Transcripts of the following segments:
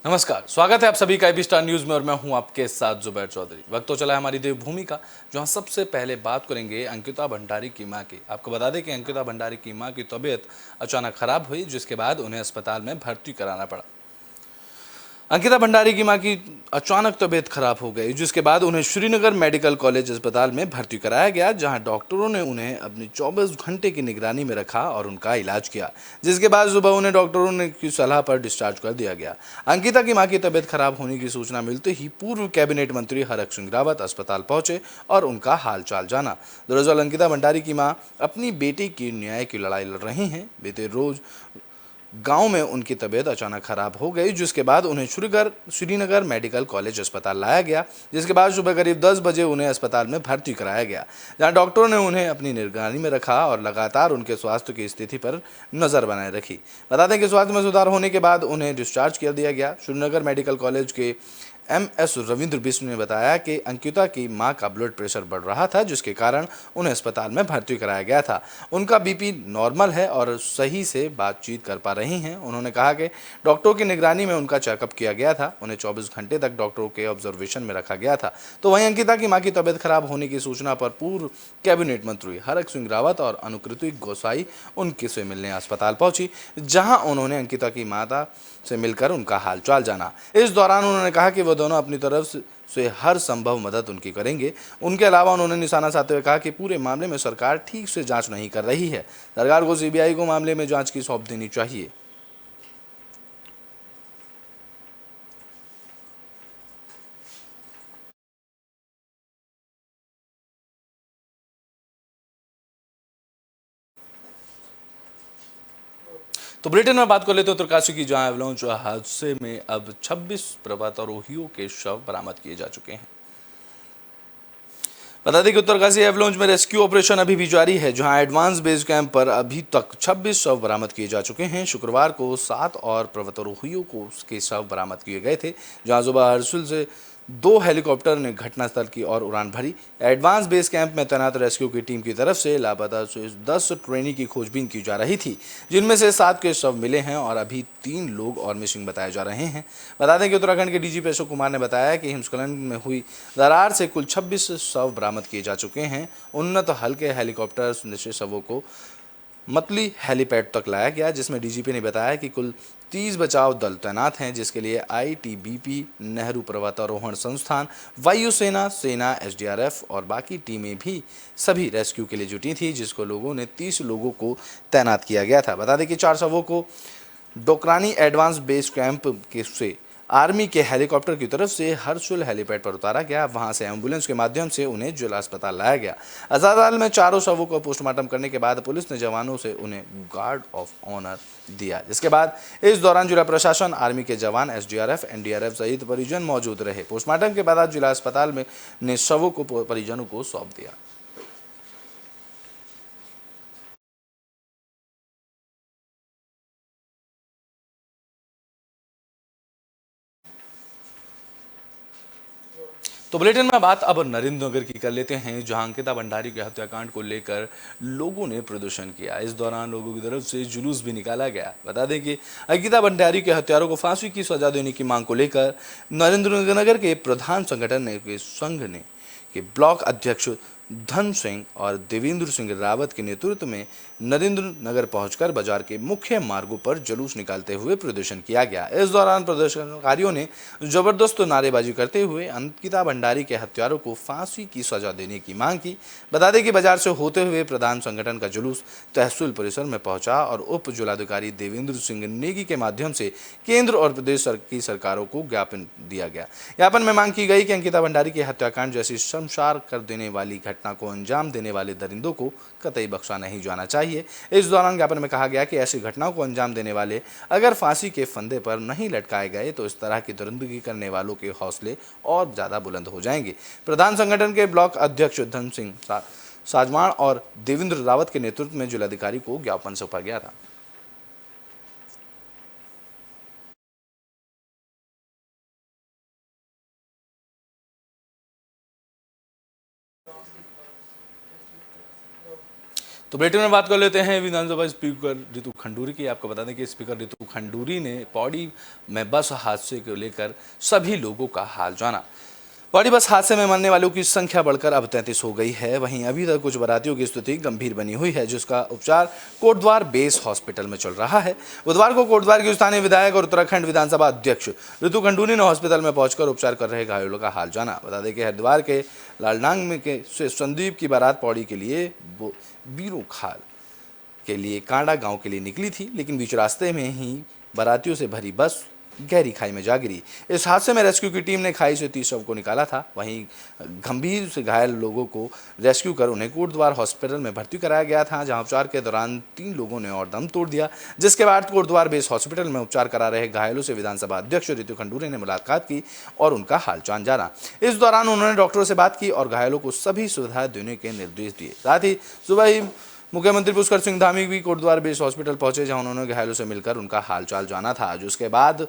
नमस्कार, स्वागत है आप सभी का एबी स्टार न्यूज में और मैं हूं आपके साथ जुबैर चौधरी। वक्त तो चला है हमारी देवभूमि का, जहां सबसे पहले बात करेंगे अंकिता भंडारी की मां की। आपको बता दें कि अंकिता भंडारी की मां की तबीयत अचानक खराब हुई, जिसके बाद उन्हें अस्पताल में भर्ती कराना पड़ा। अंकिता भंडारी की मां की अचानक तबीयत खराब हो गई, जिसके बाद उन्हें श्रीनगर मेडिकल कॉलेज अस्पताल में भर्ती कराया गया, जहां डॉक्टरों ने उन्हें अपनी 24 घंटे की निगरानी में रखा और उनका इलाज किया, जिसके बाद सुबह उन्हें डॉक्टरों ने की सलाह पर डिस्चार्ज कर दिया गया। अंकिता की मां की तबीयत खराब होने की सूचना मिलते ही पूर्व कैबिनेट मंत्री हरक सिंह रावत अस्पताल पहुंचे और उनका हालचाल जाना। दरअसल अंकिता भंडारी की मां अपनी बेटी की न्याय की लड़ाई लड़ रही हैं। बीते रोज गांव में उनकी तबीयत अचानक खराब हो गई, जिसके बाद उन्हें श्रीनगर मेडिकल कॉलेज अस्पताल लाया गया, जिसके बाद सुबह करीब 10 बजे उन्हें अस्पताल में भर्ती कराया गया, जहां डॉक्टरों ने उन्हें अपनी निगरानी में रखा और लगातार उनके स्वास्थ्य की स्थिति पर नजर बनाए रखी। बता दें कि स्वास्थ्य में सुधार होने के बाद उन्हें डिस्चार्ज कर दिया गया। श्रीनगर मेडिकल कॉलेज के एमएस रविंद्र बिश्न ने बताया कि अंकिता की मां का ब्लड प्रेशर बढ़ रहा था, जिसके कारण उन्हें अस्पताल में भर्ती कराया गया था। उनका बीपी नॉर्मल है और सही से बातचीत कर पा रही हैं। उन्होंने कहा कि डॉक्टरों की निगरानी में उनका चेकअप किया गया था, उन्हें 24 घंटे तक डॉक्टरों के ऑब्जर्वेशन में रखा गया था। तो वहीं अंकिता की मां की तबीयत खराब होने की सूचना पर पूर्व कैबिनेट मंत्री हरक सिंह रावत और अनुकृति गोसाई उनके से मिलने अस्पताल पहुंची, जहां उन्होंने अंकिता की माता से मिलकर उनका हालचाल जाना। इस दौरान उन्होंने कहा कि वो दोनों अपनी तरफ से हर संभव मदद उनकी करेंगे। उनके अलावा उन्होंने निशाना साधते हुए कहा कि पूरे मामले में सरकार ठीक से जांच नहीं कर रही है, सरकार को सीबीआई को मामले में जांच की सौंप देनी चाहिए। तो ब्रिटेन में बात कर लेते हैं उत्तरकाशी की, जहां एवलांच हादसे में अब 26 पर्वतारोहियों के शव बरामद किए जा चुके हैं। बता दें कि उत्तरकाशी एवलांच में रेस्क्यू ऑपरेशन अभी भी जारी है, जहां एडवांस बेस कैंप पर अभी तक 26 शव बरामद किए जा चुके हैं। शुक्रवार को 7 और पर्वतारोहियों को के शव बरामद किए गए थे, जहां सुबह हर्सुल से 2 हेलीकॉप्टर ने घटनास्थल की ओर उड़ान भरी। एडवांस बेस कैंप में तैनात रेस्क्यू की टीम की तरफ से लापता 10 ट्रेनी की खोजबीन की जा रही थी, जिनमें से 7 के शव मिले हैं और अभी 3 लोग और मिसिंग बताए जा रहे हैं। बता दें कि उत्तराखंड के डीजीपी अशोक कुमार ने बताया कि हिमस्खलन में हुई दरार से कुल 26 शव बरामद किए जा चुके हैं। उन्नत हल्के हेलीकॉप्टर से शवों को मतली हेलीपैड तक लाया गया, जिसमें डीजीपी ने बताया कि कुल 30 बचाव दल तैनात हैं, जिसके लिए आईटीबीपी, नेहरू पर्वतारोहण संस्थान, वायुसेना, सेना, एसडीआरएफ और बाकी टीमें भी सभी रेस्क्यू के लिए जुटी थी, जिसको लोगों ने 30 लोगों को तैनात किया गया था। बता दें कि 4 शवों को डोकरानी एडवांस बेस कैंप के से आर्मी के हेलीकॉप्टर की तरफ से हर्सुल हेलीपैड पर उतारा गया। वहां से एम्बुलेंस के माध्यम से उन्हें जिला अस्पताल लाया गया। अस्पताल में चारों शवों को पोस्टमार्टम करने के बाद पुलिस ने जवानों से उन्हें गार्ड ऑफ ऑनर दिया, जिसके बाद इस दौरान जिला प्रशासन, आर्मी के जवान, एसडीआरएफ, एनडीआरएफ सहित परिजन मौजूद रहे। पोस्टमार्टम के बाद जिला अस्पताल में ने शवों को परिजनों को सौंप दिया। तो बुलेटिन में बात अब नरेंद्र नगर की कर लेते हैं, जहां अंकिता भंडारी के हत्याकांड को लेकर लोगों ने प्रदर्शन किया। इस दौरान लोगों की तरफ से जुलूस भी निकाला गया। बता दें कि अंकिता भंडारी के हत्यारों को फांसी की सजा देने की मांग को लेकर नरेंद्र नगर के प्रधान संगठन ने के संघ ने के ब्लॉक अध्यक्ष धन सिंह और देवेंद्र सिंह रावत के नेतृत्व में नरेंद्र नगर पहुंचकर बाजार के मुख्य मार्गों पर जुलूस निकालते हुए प्रदर्शन किया गया। इस दौरान प्रदर्शनकारियों ने जबरदस्त नारेबाजी करते हुए अंकिता भंडारी के हत्यारों को फांसी की सजा देने की मांग की। बता दें कि बाजार से होते हुए प्रधान संगठन का जुलूस तहसील परिसर में पहुंचा और उप जिलाधिकारी देवेंद्र सिंह नेगी के माध्यम से केंद्र और प्रदेश की सरकारों को ज्ञापन दिया गया। ज्ञापन में मांग की गई कि अंकिता भंडारी के हत्याकांड जैसी शर्मसार कर देने वाली घटना को अंजाम देने वाले दरिंदों को कतई बख्शा नहीं जाना चाहिए। इस दौरान ज्ञापन में कहा गया कि ऐसी घटनाओं को अंजाम देने वाले अगर फांसी के फंदे पर नहीं लटकाए गए तो इस तरह की दरिंदगी करने वालों के हौसले और ज्यादा बुलंद हो जाएंगे। प्रधान संगठन के ब्लॉक अध्यक्ष धन सिंह साजवान और देवेंद्र रावत के नेतृत्व में जिलाधिकारी को ज्ञापन सौंपा गया था। तो बुलेटिन में बात कर लेते हैं विधानसभा स्पीकर रितु खंडूरी की। आपको बता दें कि स्पीकर रितु खंडूरी ने पौड़ी में बस हादसे को लेकर सभी लोगों का हाल जाना। पौड़ी बस हादसे में मरने वालों की संख्या बढ़कर अब 33 हो गई है। वहीं अभी तक कुछ बारातियों की स्थिति गंभीर बनी हुई है, जिसका उपचार कोटद्वार बेस हॉस्पिटल में चल रहा है। बुधवार को कोटद्वार के स्थानीय विधायक और उत्तराखंड विधानसभा अध्यक्ष रितु खंडूरी ने हॉस्पिटल में पहुंचकर उपचार कर रहे घायलों का हाल जाना। बता दें कि हरिद्वार के लालडांग में से संदीप की बारात पौड़ी के लिए बीरू खाल के लिए कांडा गांव के लिए निकली थी, लेकिन बीच रास्ते में ही बारातियों से भरी बस गहरी खाई में जा गिरी। इस हादसे में रेस्क्यू की टीम ने खाई से 30 शव को निकाला था। वहीं गंभीर से घायल लोगों को रेस्क्यू कर उन्हें कोटद्वार हॉस्पिटल में भर्ती कराया गया था, जहां उपचार के दौरान 3 लोगों ने और दम तोड़ दिया, जिसके बाद कोटद्वार बेस हॉस्पिटल में उपचार करा रहे घायलों से विधानसभा अध्यक्ष रितु खंडूरी ने मुलाकात की और उनका हालचाल जाना। इस दौरान उन्होंने डॉक्टरों से बात की और घायलों को सभी सुविधाएं देने के निर्देश दिए। साथ ही सुबह ही मुख्यमंत्री पुष्कर सिंह धामी भी कोटद्वार बेस हॉस्पिटल पहुंचे, जहां उन्होंने घायलों से मिलकर उनका हालचाल जाना था, जिसके बाद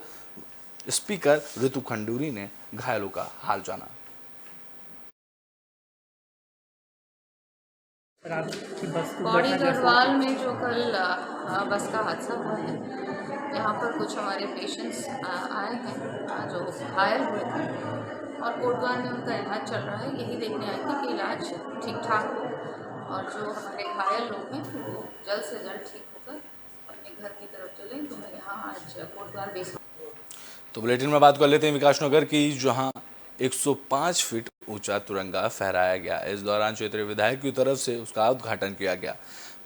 स्पीकर रितु खंडूरी ने घायलों का हाल जाना। पौड़ी गढ़वाल में जो कल बस का हादसा हुआ है, यहाँ पर कुछ हमारे पेशेंट्स आए हैं जो घायल हुए थे और कोटद्वार में उनका इलाज चल रहा है। यही देखने आए थे कि इलाज ठीक ठाक हो और जो हमारे घायल लोग हैं वो जल्द से जल्द ठीक होकर अपने घर की तरफ चलें। तो मैं यहाँ आज कोटद्वार बेस। तो बुलेटिन में बात कर लेते हैं विकासनगर की, जहां 105 फीट ऊंचा तिरंगा फहराया गया। इस दौरान क्षेत्रीय विधायक की तरफ से उसका उद्घाटन किया गया।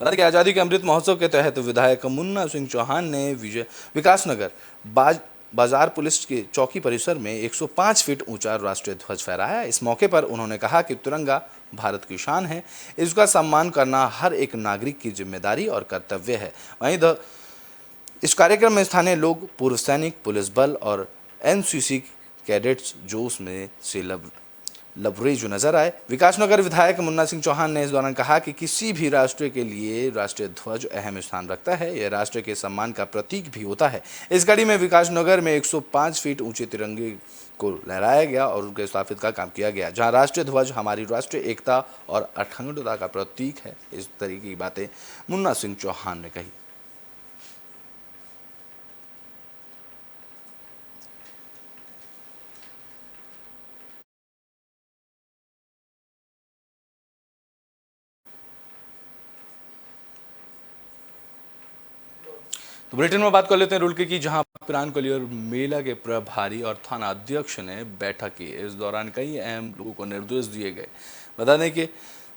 बता दें कि आज़ादी के अमृत महोत्सव के तहत विधायक मुन्ना सिंह चौहान ने विकासनगर बाजार पुलिस के चौकी परिसर में 105 फीट ऊंचा राष्ट्रीय ध्वज फहराया। इस मौके पर उन्होंने कहा कि तिरंगा भारत की शान है, इसका सम्मान करना हर एक नागरिक की जिम्मेदारी और कर्तव्य है। वहीं इस कार्यक्रम में स्थानीय लोग, पूर्व सैनिक, पुलिस बल और एनसीसी कैडेट्स जोश में से लबरेज नजर आए। विकासनगर विधायक मुन्ना सिंह चौहान ने इस दौरान कहा कि किसी भी राष्ट्र के लिए राष्ट्रीय ध्वज अहम स्थान रखता है, यह राष्ट्र के सम्मान का प्रतीक भी होता है। इस कड़ी में विकासनगर में 105 फीट ऊंचे तिरंगे को लहराया गया और उनके स्थापित का काम किया गया, जहां राष्ट्रीय ध्वज हमारी राष्ट्रीय एकता और अखंडता का प्रतीक है। इस तरीके की बातें मुन्ना सिंह चौहान ने कही। तो बुलेटिन में बात कर लेते हैं रुड़की की, जहां पिरान कलियर मेला के प्रभारी और थाना अध्यक्ष ने बैठक की। इस दौरान कई अहम लोगों को निर्देश दिए गए। बता दें कि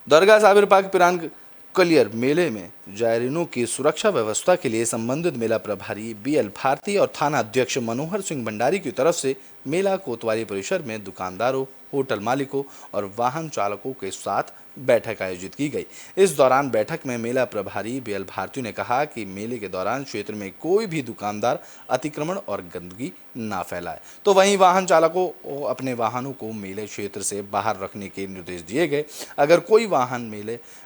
दरगाह साबिर पाक पिरान कलियर मेले में जायरीनों की सुरक्षा व्यवस्था के लिए संबंधित मेला प्रभारी BL भारती और थाना अध्यक्ष मनोहर सिंह भंडारी की तरफ से मेला कोतवाली परिसर में दुकानदारों, होटल मालिकों और वाहन चालकों के साथ बैठक आयोजित की गई। इस दौरान बैठक में मेला प्रभारी BL भारती ने कहा कि मेले के दौरान क्षेत्र में कोई भी दुकानदार अतिक्रमण और गंदगी ना फैलाए। तो वहीं वाहन चालकों को अपने वाहनों को मेले क्षेत्र से बाहर रखने के निर्देश दिए गए। अगर कोई वाहन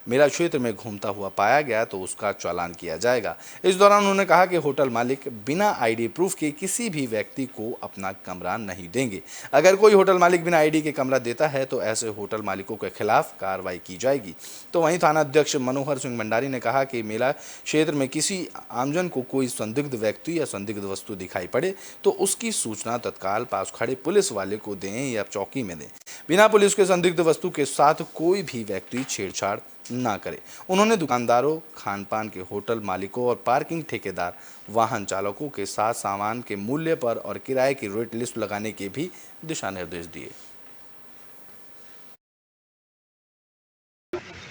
मेला क्षेत्र में घूमता हुआ पाया गया तो उसका चालान किया जाएगा। इस दौरान उन्होंने कहा कि होटल मालिक बिना ID प्रूफ के किसी भी व्यक्ति को अपना कमरा नहीं देंगे। अगर कोई होटल मालिक बिना ID के कमरा देता है तो ऐसे होटल मालिकों के खिलाफ कार्रवाई की जाएगी। तो वहीं थाना अध्यक्ष मनोहर सिंह भंडारी ने कहा कि मेला क्षेत्र में किसी आमजन को कोई संदिग्ध व्यक्ति या संदिग्ध वस्तु दिखाई पड़े तो उसकी सूचना तत्काल पास खड़े पुलिस वाले को दें या चौकी में दें। बिना पुलिस के संदिग्ध वस्तु के साथ कोई भी व्यक्ति छेड़छाड़ ना करे। उन्होंने दुकानदारों, खान पान के होटल मालिकों और पार्किंग ठेकेदार, वाहन चालकों के साथ सामान के मूल्य पर और किराए की रेट लिस्ट लगाने के भी दिशा निर्देश दिए।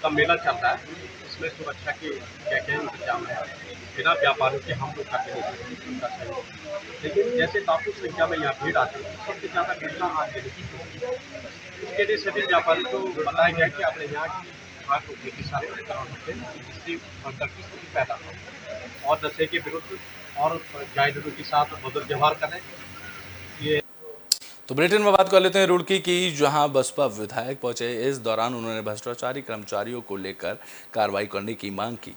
का मेला चल रहा है, इसमें सुरक्षा के क्या क्या इंतजाम है, बिना व्यापारियों के हम लोग करते हैं। लेकिन जैसे काफ़ी संख्या में यहाँ भीड़ आती है, सबसे ज़्यादा भीड़ आज की होती है। इसके लिए सभी व्यापारियों को बताया गया कि अपने यहाँ की आग रोकने के साथ जिससे गंदगी स्थिति पैदा हो और नशे के विरुद्ध और जायरीनों के साथ मधुर व्यवहार करें। ये तो बुलेटिन में बात कर लेते हैं रुड़की की, जहां बसपा विधायक पहुंचे। इस दौरान उन्होंने भ्रष्टाचारी कर्मचारियों को लेकर कार्रवाई करने की मांग की।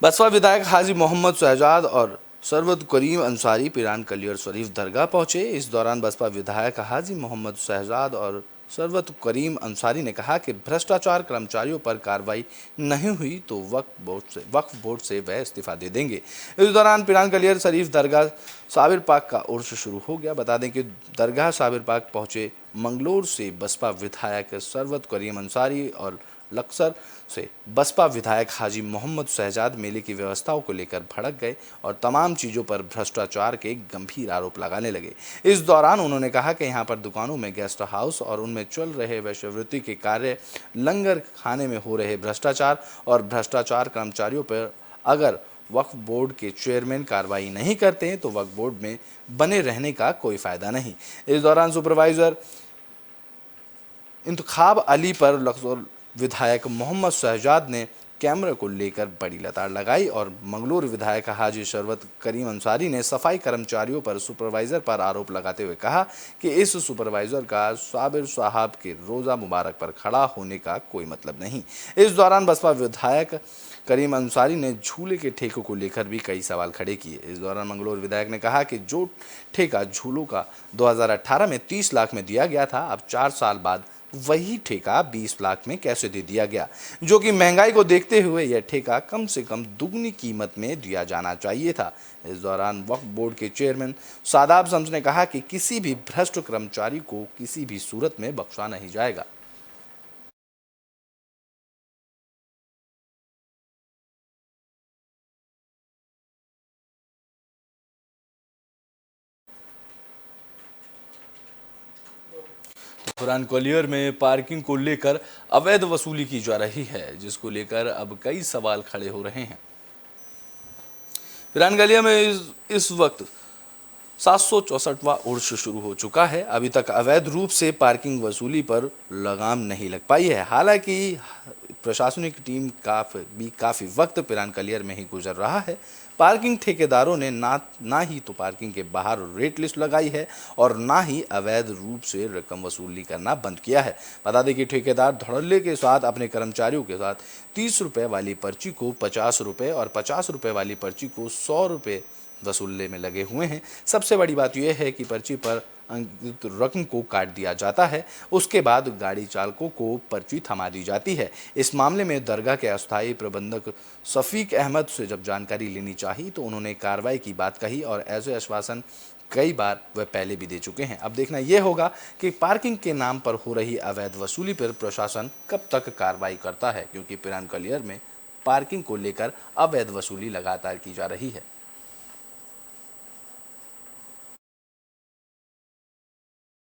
बसपा विधायक हाजी मोहम्मद शहजाद और सरवत करीम अंसारी पिरान कलियर शरीफ दरगाह पहुंचे। इस दौरान बसपा विधायक हाजी मोहम्मद शहजाद और सरवत करीम अंसारी ने कहा कि भ्रष्टाचार कर्मचारियों पर कार्रवाई नहीं हुई तो वक्फ बोर्ड से वह इस्तीफा दे देंगे। इस दौरान पिरान कलियर शरीफ दरगाह साबिर पाक का उर्स शुरू हो गया। बता दें कि दरगाह साबिर पाक पहुंचे मंगलोर से बसपा विधायक सरवत करीम अंसारी और लक्सर से बसपा विधायक हाजी मोहम्मद शहजाद मेले की व्यवस्थाओं को लेकर भड़क गए और तमाम चीज़ों पर भ्रष्टाचार के गंभीर आरोप लगाने लगे। इस दौरान उन्होंने कहा कि यहां पर दुकानों में गेस्ट हाउस और उनमें चल रहे वैश्यवृत्ति के कार्य, लंगर खाने में हो रहे भ्रष्टाचार और भ्रष्टाचार कर्मचारियों पर अगर वक्फ बोर्ड के चेयरमैन कार्रवाई नहीं करते हैं तो वक्फ बोर्ड में बने रहने का कोई फायदा नहीं। इस दौरान सुपरवाइजर इंतखाब अली पर लक्सर विधायक मोहम्मद शहजाद ने कैमरे को लेकर बड़ी लताड़ लगाई और मंगलूर विधायक हाजी शरवत करीम अंसारी ने सफाई कर्मचारियों पर सुपरवाइजर पर आरोप लगाते हुए कहा कि इस सुपरवाइजर का साबिर साहब के रोज़ा मुबारक पर खड़ा होने का कोई मतलब नहीं। इस दौरान बसपा विधायक करीम अंसारी ने झूले के ठेकों को लेकर भी कई सवाल खड़े किए। इस दौरान मंगलूर विधायक ने कहा कि जो ठेका झूलों का 2018 में 30 लाख में दिया गया था, अब 4 साल बाद वही ठेका 20 लाख में कैसे दे दिया गया, जो कि महंगाई को देखते हुए यह ठेका कम से कम दुगनी कीमत में दिया जाना चाहिए था। इस दौरान वक्फ बोर्ड के चेयरमैन सादाब शम्स ने कहा कि किसी भी भ्रष्ट कर्मचारी को किसी भी सूरत में बख्शा नहीं जाएगा। पुरान ग्वालियर में पार्किंग को लेकर अवैध वसूली की जा रही है, जिसको लेकर अब कई सवाल खड़े हो रहे हैं। पुरान ग्वालियर में इस वक्त 764वां उर्स शुरू हो चुका है। अभी तक अवैध रूप से पार्किंग वसूली पर लगाम नहीं लग पाई है। हालांकि प्रशासनिक टीम काफ़ी वक्त पिरान कलियर में ही गुजर रहा है। पार्किंग ठेकेदारों ने ना ही तो पार्किंग के बाहर रेट लिस्ट लगाई है और ना ही अवैध रूप से रकम वसूली करना बंद किया है। बता दें कि ठेकेदार धड़ल्ले के साथ अपने कर्मचारियों के साथ 30 रुपये वाली पर्ची को 50 रुपये और 50 रुपये वाली पर्ची को 100 रुपये वसूलने में लगे हुए हैं। सबसे बड़ी बात यह है कि पर्ची पर अंकित रकम को काट दिया जाता है, उसके बाद गाड़ी चालकों को पर्ची थमा दी जाती है। इस मामले में दरगाह के अस्थायी प्रबंधक शफीक अहमद से जब जानकारी लेनी चाहिए तो उन्होंने कार्रवाई की बात कही और ऐसे आश्वासन कई बार वह पहले भी दे चुके हैं। अब देखना यह होगा कि पार्किंग के नाम पर हो रही अवैध वसूली पर प्रशासन कब तक कार्रवाई करता है, क्योंकि पिरान कलियर में पार्किंग को लेकर अवैध वसूली लगातार की जा रही है।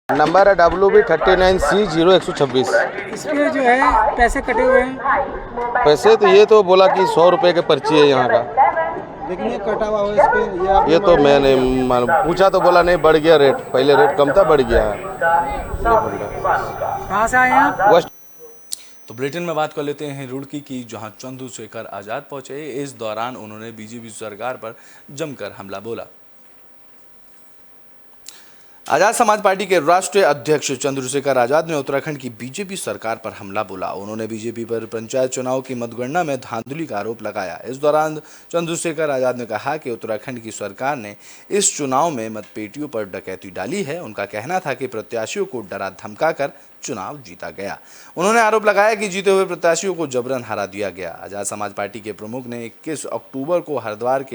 नंबर है WB39C0126। इसमें जो है पैसे कटे हुए हैं। पैसे तो ये तो बोला कि 100 रुपये की पर्ची है यहाँ का, लेकिन ये कटा हुआ है इस पे। ये तो मैंने पूछा तो बोला नहीं, बढ़ गया रेट, पहले रेट कम था, बढ़ गया है। कहाँ से आए हैं आप? वेस्ट। तो बुलेटिन में बात कर लेते हैं रुड़की की, जहां चंद्रशेखर आजाद पहुंचे। इस दौरान उन्होंने बीजेपी सरकार पर जमकर हमला बोला। आजाद समाज पार्टी के राष्ट्रीय अध्यक्ष चंद्रशेखर आजाद ने उत्तराखंड की बीजेपी सरकार पर हमला बोला। उन्होंने बीजेपी पर पंचायत चुनाव की मतगणना में धांधली का आरोप लगाया। इस दौरान चंद्रशेखर आजाद ने कहा कि उत्तराखंड की सरकार ने इस चुनाव में मतपेटियों पर डकैती डाली है। उनका कहना था कि प्रत्याशियों को डरा धमकाकर चुनाव जीता गया। उन्होंने आरोप लगाया कि जीते हुए प्रत्याशियों को जबरन हरा दिया गया। आजाद समाज पार्टी के प्रमुख ने 21 अक्टूबर को हरिद्वार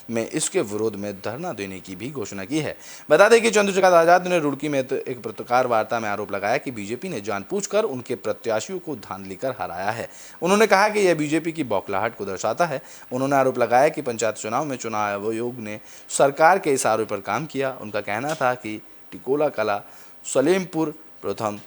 में इसके विरोध में धरना देने की भी घोषणा की है। बता दें कि चंद्रशेखर आजाद ने रुड़की में एक पत्रकार वार्ता में आरोप लगाया कि बीजेपी ने जानबूझकर उनके प्रत्याशियों को धांधली कर हराया है। उन्होंने कहा कि यह बीजेपी की बौखलाहट को दर्शाता है। उन्होंने आरोप लगाया कि पंचायत चुनाव में चुनाव आयोग ने सरकार के इशारे पर काम किया। उनका कहना था कि टिकोला कला, सलेमपुर, प्रथम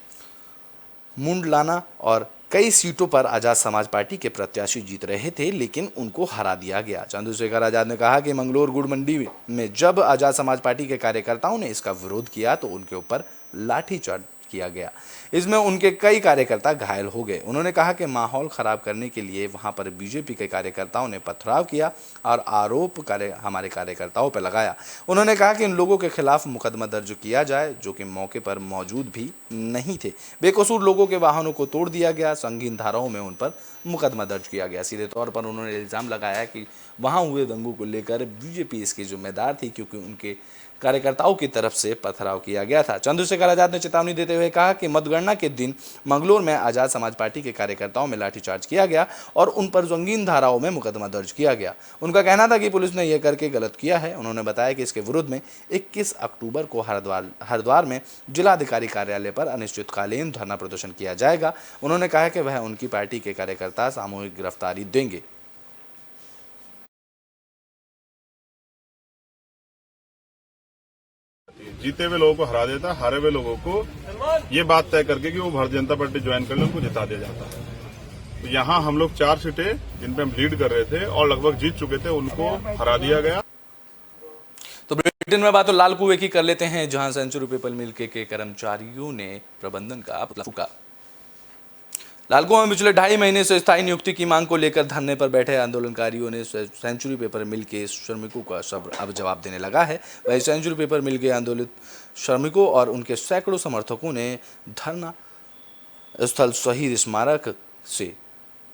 मुंडलाना और कई सीटों पर आजाद समाज पार्टी के प्रत्याशी जीत रहे थे, लेकिन उनको हरा दिया गया। चंद्रशेखर आजाद ने कहा कि मंगलोर गुड़ मंडी में जब आजाद समाज पार्टी के कार्यकर्ताओं ने इसका विरोध किया तो उनके ऊपर लाठीचार्ज किया गया। इसमें उनके कई कार्यकर्ता घायल हो गए। उन्होंने कहा कि माहौल खराब करने के लिए वहां पर बीजेपी के कार्यकर्ताओं ने पथराव किया और आरोप हमारे कार्यकर्ताओं पर लगाया। उन्होंने कहा कि इन लोगों के खिलाफ मुकदमा दर्ज किया जाए जो कि मौके पर मौजूद भी नहीं थे। बेकसूर लोगों के वाहनों को तोड़ दिया गया। संगीन धाराओं में उन पर मुकदमा दर्ज किया गया। सीधे तौर पर उन्होंने इल्ज़ाम लगाया कि वहाँ हुए दंगों को लेकर बीजेपी इसकी जिम्मेदार थी, क्योंकि उनके कार्यकर्ताओं की तरफ से पथराव किया गया था। चंद्रशेखर आजाद ने चेतावनी देते हुए कहा कि मतगणना के दिन मंगलौर में आजाद समाज पार्टी के कार्यकर्ताओं में लाठीचार्ज किया गया और उन पर रंगीन धाराओं में मुकदमा दर्ज किया गया। उनका कहना था कि पुलिस ने यह करके गलत किया है। उन्होंने बताया कि इसके विरुद्ध में 21 अक्टूबर को हरिद्वार में जिलाधिकारी कार्यालय पर अनिश्चितकालीन धरना प्रदर्शन किया जाएगा। उन्होंने कहा कि वह उनकी पार्टी के कार्यकर्ता सामूहिक गिरफ्तारी देंगे। जीते हुए लोगों को हरा देता, हारे हुए लोगों को ये बात तय करके कि वो भारतीय जनता पार्टी ज्वाइन कर ले, उनको जिता दिया जाता है। तो यहाँ हम लोग 4 सीटें जिन पे हम लीड कर रहे थे और लगभग जीत चुके थे, उनको हरा दिया गया। तो ब्रिटेन में बात तो लाल कुएं की कर लेते हैं, जहां सेंचुरी पेपर मिल के कर्मचारियों ने प्रबंधन का पुतला फूंका। लाल कुआं में पिछले 2.5 महीने से स्थायी नियुक्ति की मांग को लेकर धरने पर बैठे आंदोलनकारियों ने सेंचुरी पेपर मिल के श्रमिकों का अब जवाब देने लगा है। वही सेंचुरी पेपर मिल के आंदोलित श्रमिकों और उनके सैकड़ों समर्थकों ने धरना स्थल शहीद स्मारक से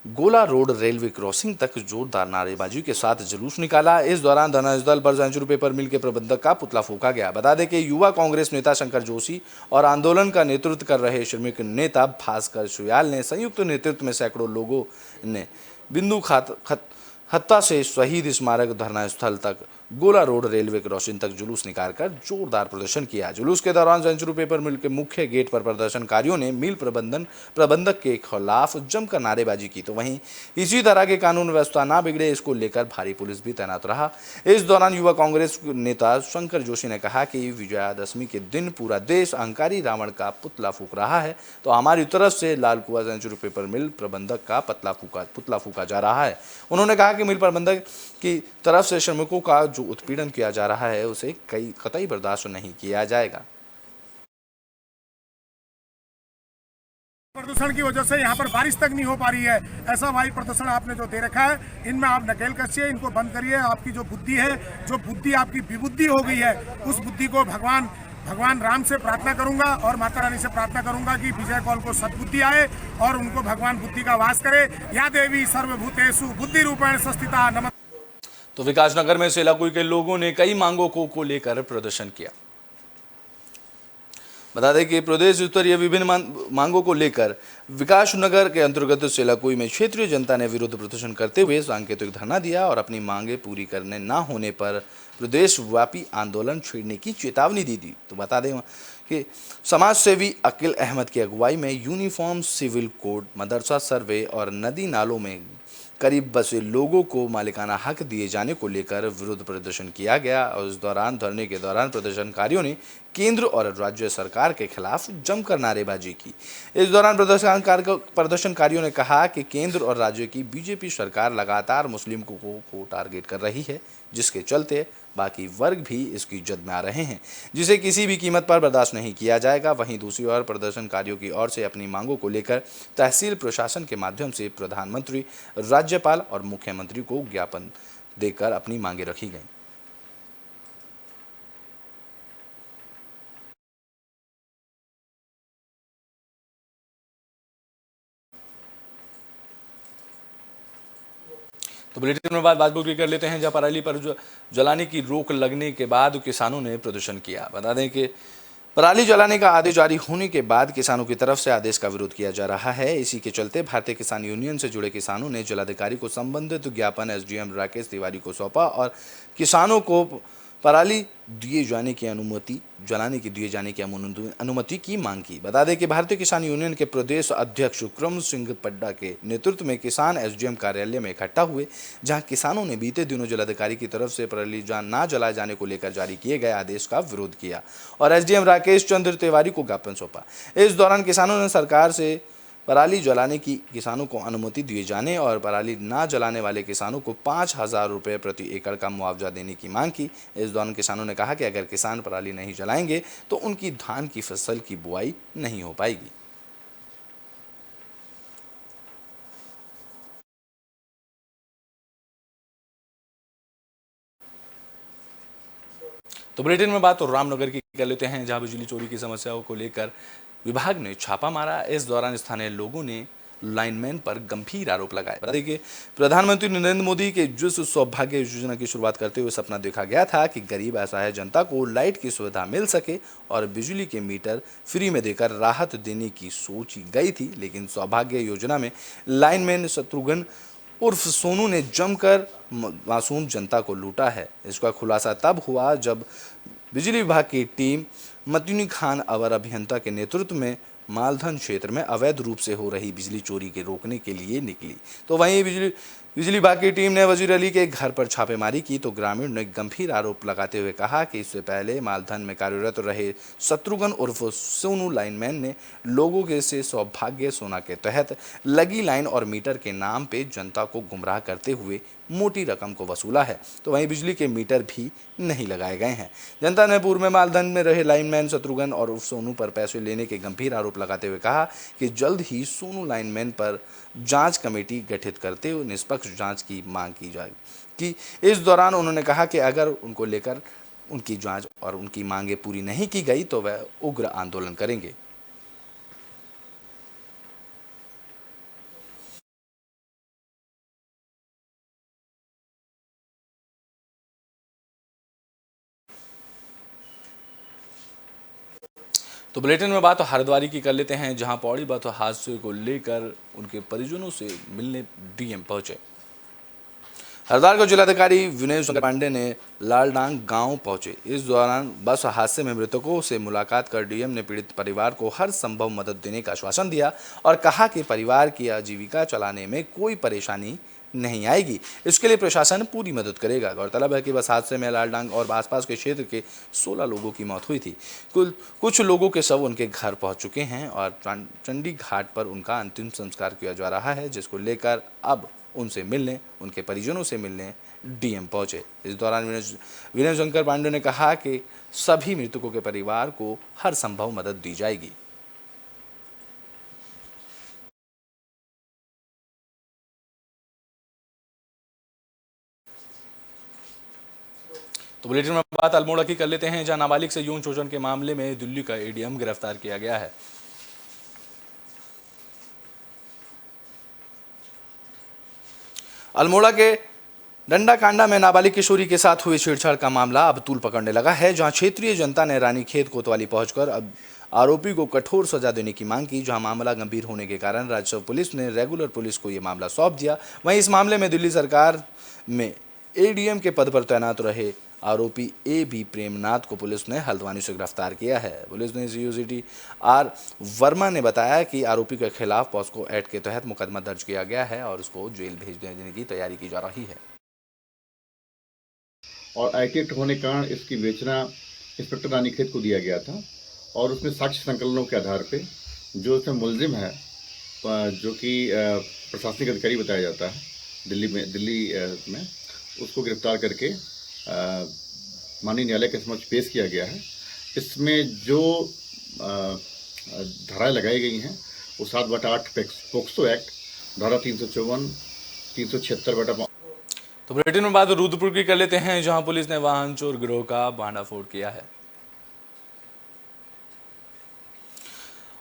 गोला रोड रेलवे क्रॉसिंग तक जोरदार नारेबाजी के साथ जुलूस निकाला। इस दौरान धरना स्थल पर सेंचुरी पेपर मिल के प्रबंधक का पुतला फूंका गया। बता दें कि युवा कांग्रेस नेता शंकर जोशी और आंदोलन का नेतृत्व कर रहे श्रमिक नेता भास्कर सुयाल ने संयुक्त नेतृत्व में सैकड़ों लोगों ने बिंदु हत्ता से शहीद स्मारक धरना स्थल तक गोला रोड रेलवे क्रॉसिंग तक जुलूस निकालकर जोरदार प्रदर्शन किया। जुलूस के दौरान सेंचुरी पेपर मिल के मुख्य गेट पर प्रदर्शनकारियों ने मिल प्रबंधक के खिलाफ जमकर नारेबाजी की। तो वहीं इसी तरह के कानून व्यवस्था ना बिगड़े, इसको लेकर भारी पुलिस भी तैनात रहा। इस दौरान युवा कांग्रेस नेता शंकर जोशी ने कहा कि विजयादशमी के दिन पूरा देश अहंकारी रावण का पुतला फूंक रहा है, तो हमारी तरफ से लाल कुआं सेंचुरी पेपर मिल प्रबंधक का पुतला फूंका जा रहा है। उन्होंने कहा कि मिल प्रबंधक की तरफ से श्रमिकों का जो उत्पीड़न किया जा रहा है उसे कतई बर्दाश्त नहीं किया जाएगा। प्रदूषण की वजह से यहाँ पर बारिश तक नहीं हो पा रही है। ऐसा वायु प्रदूषण आपने जो दे रखा है, इनमें आप नकेल कसिए, इनको बंद करिए। आपकी जो बुद्धि है, जो बुद्धि आपकी विबुद्धि हो गई है, उस बुद्धि को भगवान राम से प्रार्थना करूंगा और माता रानी से प्रार्थना करूंगा कि विजय कौल को सद्बुद्धि आए और उनको भगवान बुद्धि का वास करे। या देवी सर्वभूतेषु बुद्धि रूपेण संस्थिता नमः। तो विकासनगर में सेलाकुई के लोगों ने कई मांगों को लेकर प्रदर्शन किया। बता दें कि प्रदेश स्तरीय विभिन्न मांगों को लेकर विकासनगर के अंतर्गत सेलाकुई में क्षेत्रीय जनता ने विरोध प्रदर्शन करते हुए सांकेतिक धरना दिया और अपनी मांगे पूरी करने न होने पर प्रदेशव्यापी आंदोलन छेड़ने की चेतावनी दी। तो बता दें कि समाज सेवी अकील अहमद की अगुवाई में यूनिफॉर्म सिविल कोड, मदरसा सर्वे और नदी नालों में करीब बसे लोगों को मालिकाना हक दिए जाने को लेकर विरोध प्रदर्शन किया गया। और इस दौरान धरने के दौरान प्रदर्शनकारियों ने केंद्र और राज्य सरकार के खिलाफ जमकर नारेबाजी की। इस दौरान प्रदर्शनकारियों ने कहा कि केंद्र और राज्य की बीजेपी सरकार लगातार मुस्लिम को टारगेट कर रही है, जिसके चलते बाकी वर्ग भी इसकी जद में आ रहे हैं, जिसे किसी भी कीमत पर बर्दाश्त नहीं किया जाएगा। वहीं दूसरी ओर प्रदर्शनकारियों की ओर से अपनी मांगों को लेकर तहसील प्रशासन के माध्यम से प्रधानमंत्री, राज्यपाल और मुख्यमंत्री को ज्ञापन देकर अपनी मांगे रखी गई। तो बुलेटिन में बात कर लेते हैं, जहां पराली पर जलाने की रोक लगने के बाद किसानों ने प्रदर्शन किया। बता दें कि पराली जलाने का आदेश जारी होने के बाद किसानों की तरफ से आदेश का विरोध किया जा रहा है। इसी के चलते भारतीय किसान यूनियन से जुड़े किसानों ने जिलाधिकारी को संबंधित ज्ञापन एसडीएम राकेश तिवारी को सौंपा और किसानों को पराली जलाने की अनुमति की मांग की। बता दें कि भारतीय किसान यूनियन के प्रदेश अध्यक्ष विक्रम सिंह पड्डा के नेतृत्व में किसान एसडीएम कार्यालय में इकट्ठा हुए, जहां किसानों ने बीते दिनों जिलाधिकारी की तरफ से पराली ना जलाए जाने को लेकर जारी किए गए आदेश का विरोध किया और एसडीएम राकेश चंद्र तिवारी को ज्ञापन सौंपा। इस दौरान किसानों ने सरकार से पराली जलाने की किसानों को अनुमति दिए जाने और पराली ना जलाने वाले किसानों को 5,000 रुपये प्रति एकड़ का मुआवजा देने की मांग की। इस दौरान किसानों ने कहा कि अगर किसान पराली नहीं जलाएंगे तो उनकी धान की फसल की बुआई नहीं हो पाएगी। तो बुलेटिन में बात तो रामनगर की कर लेते हैं, जहां बिजली चोरी की समस्याओं को लेकर विभाग ने छापा मारा। इस दौरान स्थानीय लोगों ने लाइनमैन पर गंभीर आरोप लगाए। बता दें कि प्रधानमंत्री नरेंद्र मोदी के जिस सौभाग्य योजना की शुरुआत करते हुए सपना देखा गया था कि गरीब असहाय जनता को लाइट की सुविधा मिल सके और बिजली के मीटर फ्री में देकर राहत देने की सोची गई थी, लेकिन सौभाग्य योजना में लाइनमैन शत्रुघ्न उर्फ सोनू ने जमकर मासूम जनता को लूटा है। इसका खुलासा तब हुआ जब बिजली विभाग की टीम मतीनी खान अवर अभियंता के नेतृत्व में मालधन क्षेत्र में अवैध रूप से हो रही बिजली चोरी के रोकने के लिए निकली। तो वहीं बिजली विभाग की टीम ने वजीर अली के घर पर छापेमारी की तो ग्रामीण ने गंभीर आरोप लगाते हुए कहा कि इससे पहले मालधन में कार्यरत रहे शत्रुघ्न उर्फ सोनू लाइनमैन ने लोगों के से सौभाग्य सोना के तहत लगी लाइन और मीटर के नाम पे जनता को गुमराह करते हुए मोटी रकम को वसूला है। तो वहीं बिजली के मीटर भी नहीं लगाए गए हैं। जनता ने पूर्व में मालधन में रहे लाइनमैन शत्रुघ्न और उर्फ सोनू पर पैसे लेने के गंभीर आरोप लगाते हुए कहा कि जल्द ही सोनू लाइनमैन पर जांच कमेटी गठित करते हुए निष्पक्ष जांच की मांग की जाएगी। इस दौरान उन्होंने कहा कि अगर उनको लेकर उनकी जांच और उनकी मांगे पूरी नहीं की गई तो वह उग्र आंदोलन करेंगे। तो बुलेटिन में बात हरिद्वार की कर लेते हैं, जहां पौड़ी बात हादसे को लेकर उनके परिजनों से मिलने डीएम पहुंचे। हरिद्वार के जिलाधिकारी विनय शंकर पांडे ने लालडांग गांव पहुंचे। इस दौरान बस हादसे में मृतकों से मुलाकात कर डीएम ने पीड़ित परिवार को हर संभव मदद देने का आश्वासन दिया और कहा कि परिवार की आजीविका चलाने में कोई परेशानी नहीं आएगी, इसके लिए प्रशासन पूरी मदद करेगा। गौरतलब है कि बस हादसे में लालडांग और आसपास के क्षेत्र के 16 लोगों की मौत हुई थी। कुछ लोगों के शव उनके घर पहुंच चुके हैं और चंडी घाट पर उनका अंतिम संस्कार किया जा रहा है, जिसको लेकर अब उनसे मिलने, उनके परिजनों से मिलने डीएम पहुंचे। इस दौरान विनय शंकर पांडे ने कहा कि सभी मृतकों के परिवार को हर संभव मदद दी जाएगी। तो बुलेटिन में बात अल्मोड़ा की कर लेते हैं, जहां नाबालिग से यौन शोषण के मामले में दिल्ली का एडीएम गिरफ्तार किया गया है। अल्मोड़ा के डंडाकांडा में नाबालिग किशोरी के साथ हुए छेड़छाड़ का मामला अब तूल पकड़ने लगा है, जहां क्षेत्रीय जनता ने रानीखेत कोतवाली पहुंचकर अब आरोपी को कठोर सजा देने की मांग की। जहां मामला गंभीर होने के कारण राजस्व पुलिस ने रेगुलर पुलिस को यह मामला सौंप दिया। वहीं इस मामले में दिल्ली सरकार में एडीएम के पद पर तैनात रहे आरोपी ए.बी. प्रेमनाथ को पुलिस ने हल्द्वानी से गिरफ्तार किया है। पुलिस ने सीओसीटी आर वर्मा ने बताया कि आरोपी के खिलाफ पॉस्को एक्ट के तहत मुकदमा दर्ज किया गया है और उसको जेल भेज देने की तैयारी की जा रही है। और आईटी एक्ट होने के कारण इसकी बेचना इंस्पेक्टर रानीखेत को दिया गया था और उसमें साक्ष्य संकलनों के आधार पे जो इसमें मुलजिम है, जो कि प्रशासनिक अधिकारी बताया जाता है दिल्ली में, उसको गिरफ्तार करके माननीय न्यायालय के समक्ष पेश किया गया है। इसमें जो धाराएं लगाई गई हैं वो 7/8 पोक्सो एक्ट, धारा 354, 376/5। तो बुलेटिन में बात रुद्रपुर की कर लेते हैं, जहां पुलिस ने वाहन चोर गिरोह का भांडाफोड़ किया है।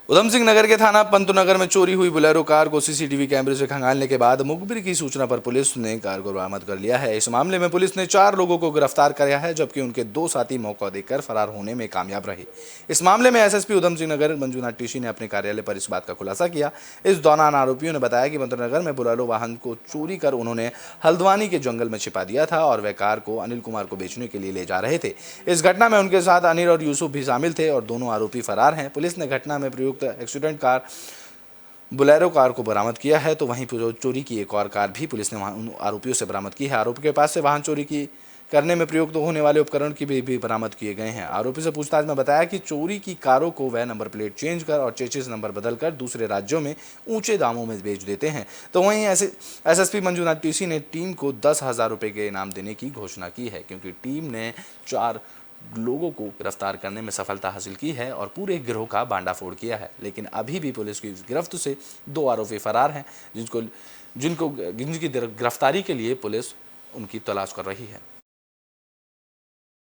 उधम सिंह नगर के थाना पंतनगर में चोरी हुई बोलेरो कार को सीसीटीवी कैमरे से खंगालने के बाद मुखबिर की सूचना पर पुलिस ने कार को बरामद कर लिया है। इस मामले में पुलिस ने 4 लोगों को गिरफ्तार किया है, जबकि उनके 2 साथी मौका देकर फरार होने में कामयाब रहे। इस मामले में एसएसपी उधम सिंह नगर मंजूनाथ टीसी ने अपने कार्यालय पर इस बात का खुलासा किया। इस दौरान आरोपियों ने बताया कि पंतनगर में बोलेरो वाहन को चोरी कर उन्होंने हल्द्वानी के जंगल में छिपा दिया था और वह कार को अनिल कुमार को बेचने के लिए ले जा रहे थे। इस घटना में उनके साथ अनिल और यूसुफ भी शामिल थे और दोनों आरोपी फरार हैं। पुलिस ने घटना में प्रयुक्त एक्सीडेंट कार बोलेरो कार को बरामद किया है। तो वहीं चोरी की एक और कार भी पुलिस ने उन आरोपियों से बरामद की है। आरोपी के पास से वाहन चोरी की करने में प्रयुक्त होने वाले उपकरण की भी बरामद किए गए हैं। आरोपी से पूछताछ में बताया कि चोरी की कारों को वह नंबर प्लेट चेंज कर और चेसिस नंबर बदलकर दूसरे राज्यों में ऊंचे दामों में बेच देते हैं। तो वहीं एसएसपी मंजूनाथ टीसी ने टीम को 10,000 रुपये के इनाम देने की घोषणा की है, क्योंकि टीम ने 4 लोगों को गिरफ्तार करने में सफलता हासिल की है और पूरे गिरोह का भांडाफोड़ किया है। लेकिन अभी भी पुलिस की गिरफ्त से 2 आरोपी फरार हैं, जिनकी गिरफ्तारी के लिए पुलिस उनकी तलाश कर रही है।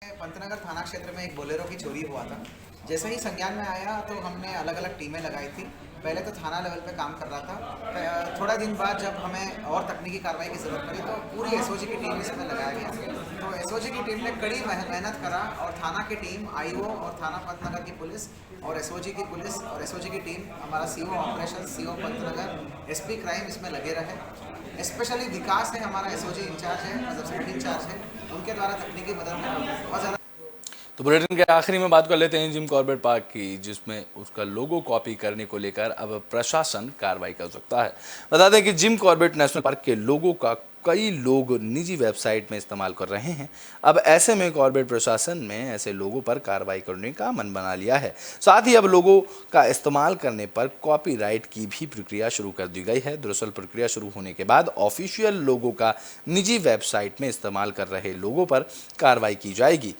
पंतनगर थाना क्षेत्र में एक बोलेरो की चोरी हुआ था। जैसे ही संज्ञान में आया तो हमने अलग अलग टीमें लगाई थी पहले तो थाना लेवल पे काम कर रहा था। थोड़ा दिन बाद जब हमें और तकनीकी कार्रवाई की ज़रूरत पड़ी तो पूरी एसओजी की टीम इसमें लगाया गया। तो एसओजी की टीम ने कड़ी मेहनत करा और थाना की टीम, आईओ और थाना पंतनगर की पुलिस और एसओजी की पुलिस और एसओजी की टीम, हमारा CO operation, CO Pantnagar, SP crime इसमें लगे रहे। स्पेशली विकास है हमारा एसओजी इंचार्ज है, मतलब सेक्रेटरी इंचार्ज है, उनके द्वारा तकनीकी मदद बहुत ज़्यादा। तो बुलेटिन के आखिरी में बात कर लेते हैं जिम कॉर्बेट पार्क की, जिसमें उसका लोगो कॉपी करने को लेकर अब प्रशासन कार्रवाई कर सकता है। बता दें कि जिम कॉर्बेट नेशनल पार्क के लोगो का कई लोग निजी वेबसाइट में इस्तेमाल कर रहे हैं। अब ऐसे में कॉर्बेट प्रशासन ने ऐसे लोगों पर कार्रवाई करने का मन बना लिया है। साथ ही अब लोगों का इस्तेमाल करने पर कॉपीराइट की भी प्रक्रिया शुरू कर दी गई है। दरअसल प्रक्रिया शुरू होने के बाद ऑफिशियल लोगों का निजी वेबसाइट में इस्तेमाल कर रहे लोगों पर कार्रवाई की जाएगी।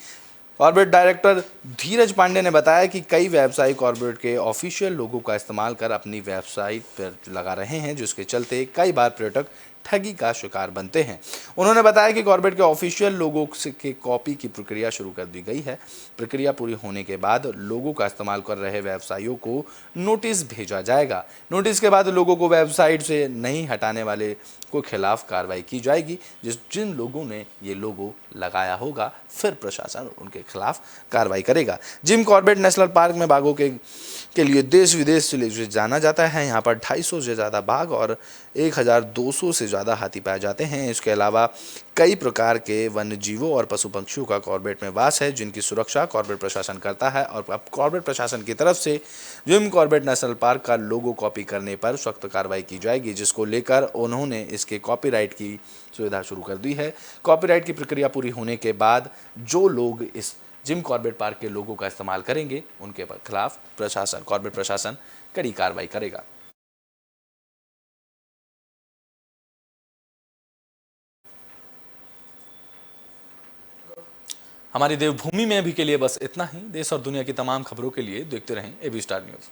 कॉर्बेट डायरेक्टर धीरज पांडे ने बताया कि कई व्यवसायी कॉर्बेट के ऑफिशियल लोगों का इस्तेमाल कर अपनी वेबसाइट पर लगा रहे हैं, जिसके चलते कई बार पर्यटक ठगी का शिकार बनते हैं। उन्होंने बताया कि कॉर्बेट के ऑफिशियल लोगों के कॉपी की प्रक्रिया शुरू कर दी गई है। प्रक्रिया पूरी होने के बाद लोगों का इस्तेमाल कर रहे व्यवसायियों को नोटिस भेजा जाएगा। नोटिस के बाद लोगों को वेबसाइट से नहीं हटाने वाले को खिलाफ कार्रवाई की जाएगी। जिन लोगों ने ये लोगो लगाया होगा, फिर प्रशासन उनके खिलाफ कार्रवाई करेगा। जिम कॉर्बेट नेशनल पार्क में बाघों के लिए देश विदेश से जाना जाता है। यहाँ पर 250 से ज़्यादा बाघ और 1200 से ज़्यादा हाथी पाए जाते हैं। इसके अलावा कई प्रकार के वन्य जीवों और पशु पक्षियों का कॉर्बेट में वास है, जिनकी सुरक्षा कॉर्बेट प्रशासन करता है। और अब कॉर्बेट प्रशासन की तरफ से जिम कॉर्बेट नेशनल पार्क का लोगो कॉपी करने पर सख्त कार्रवाई की जाएगी, जिसको लेकर उन्होंने इसके कॉपीराइट की सुविधा शुरू कर दी है। कॉपीराइट की प्रक्रिया पूरी होने के बाद जो लोग इस जिम कॉर्बेट पार्क के लोगों का इस्तेमाल करेंगे, उनके खिलाफ कॉर्बेट प्रशासन कड़ी कार्रवाई करेगा। हमारी देवभूमि में अभी के लिए बस इतना ही। देश और दुनिया की तमाम खबरों के लिए देखते रहें एबी स्टार न्यूज़।